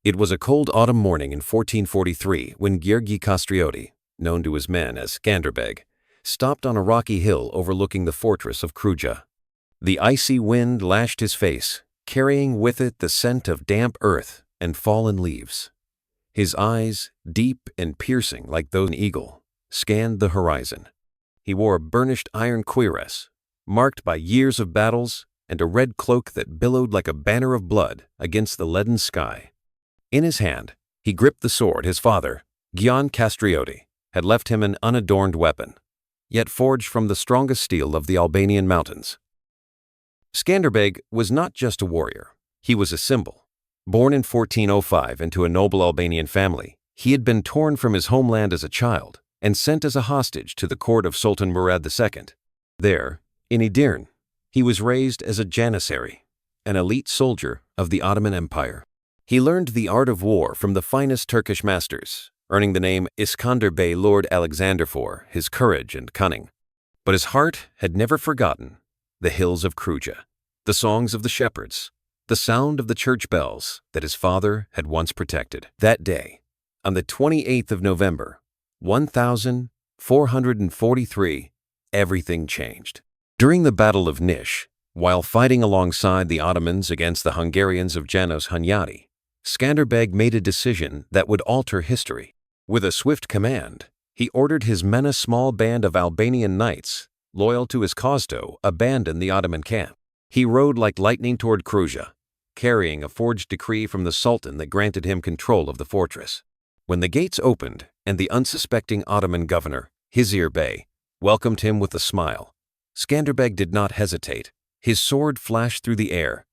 It was a cold autumn morning in 1443 when Gjergj Kastrioti, known to his men as Scanderbeg, stopped on a rocky hill overlooking the fortress of Kruja. The icy wind lashed his face, carrying with it the scent of damp earth and fallen leaves. His eyes, deep and piercing like those of an eagle, scanned the horizon. He wore a burnished iron cuirass, marked by years of battles, and a red cloak that billowed like a banner of blood against the leaden sky. In his hand, he gripped the sword his father, Gjergj Kastrioti, had left him, an unadorned weapon, yet forged from the strongest steel of the Albanian mountains. Scanderbeg was not just a warrior, he was a symbol. Born in 1405 into a noble Albanian family, he had been torn from his homeland as a child and sent as a hostage to the court of Sultan Murad II. There, in Edirne, he was raised as a janissary, an elite soldier of the Ottoman Empire. He learned the art of war from the finest Turkish masters, earning the name Iskander Bey Lord Alexander for his courage and cunning. But his heart had never forgotten the hills of Kruja, the songs of the shepherds, the sound of the church bells that his father had once protected. That day, on the 28th of November, 1443, everything changed. During the Battle of Niš, while fighting alongside the Ottomans against the Hungarians of Janos Hunyadi, Scanderbeg made a decision that would alter history. With a swift command, he ordered his men, a small band of Albanian knights, loyal to his cause, to abandon the Ottoman camp. He rode like lightning toward Kruja, carrying a forged decree from the Sultan that granted him control of the fortress. When the gates opened and the unsuspecting Ottoman governor, Hizir Bey, welcomed him with a smile, Scanderbeg did not hesitate. His sword flashed through the air,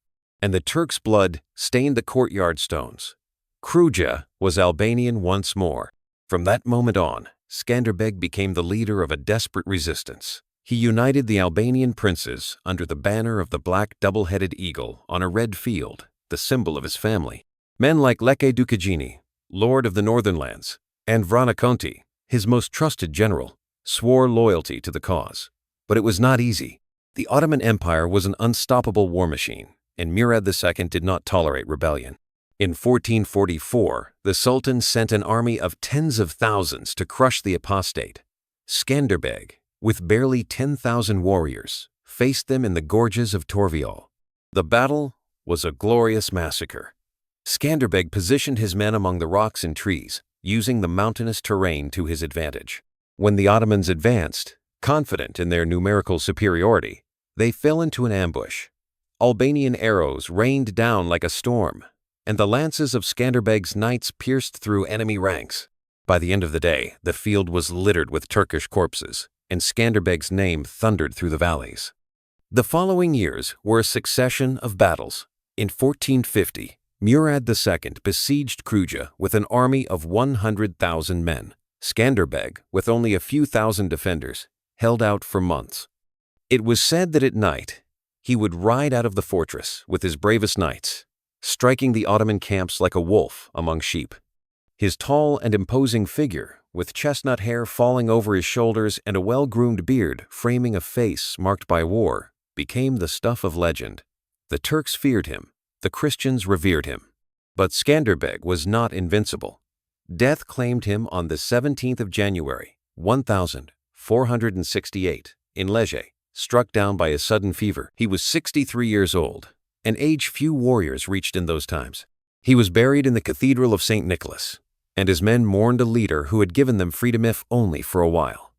and the Turks' blood stained the courtyard stones. Kruja was Albanian once more. From that moment on, Scanderbeg became the leader of a desperate resistance. He united the Albanian princes under the banner of the black double-headed eagle on a red field, the symbol of his family. Men like Leke Dukagjini, lord of the northern lands, and Vrana Konti, his most trusted general, swore loyalty to the cause. But it was not easy. The Ottoman Empire was an unstoppable war machine, and Murad II did not tolerate rebellion. In 1444, the Sultan sent an army of tens of thousands to crush the apostate. Scanderbeg, with barely 10,000 warriors, faced them in the gorges of Torviol. The battle was a glorious massacre. Scanderbeg positioned his men among the rocks and trees, using the mountainous terrain to his advantage. When the Ottomans advanced, confident in their numerical superiority, they fell into an ambush. Albanian arrows rained down like a storm, and the lances of Scanderbeg's knights pierced through enemy ranks. By the end of the day, the field was littered with Turkish corpses, and Scanderbeg's name thundered through the valleys. The following years were a succession of battles. In 1450, Murad II besieged Kruja with an army of 100,000 men. Scanderbeg, with only a few thousand defenders, held out for months. It was said that at night, he would ride out of the fortress with his bravest knights, striking the Ottoman camps like a wolf among sheep. His tall and imposing figure, with chestnut hair falling over his shoulders and a well-groomed beard framing a face marked by war, became the stuff of legend. The Turks feared him, the Christians revered him. But Scanderbeg was not invincible. Death claimed him on the 17th of January, 1468, in Lecce, struck down by a sudden fever. He was 63 years old, an age few warriors reached in those times. He was buried in the Cathedral of St. Nicholas, and his men mourned a leader who had given them freedom if only for a while.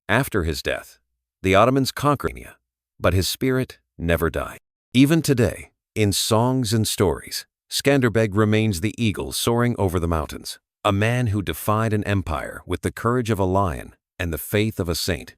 After his death, the Ottomans conquered Albania, but his spirit never died. Even today, in songs and stories, Scanderbeg remains the eagle soaring over the mountains, a man who defied an empire with the courage of a lion and the faith of a saint.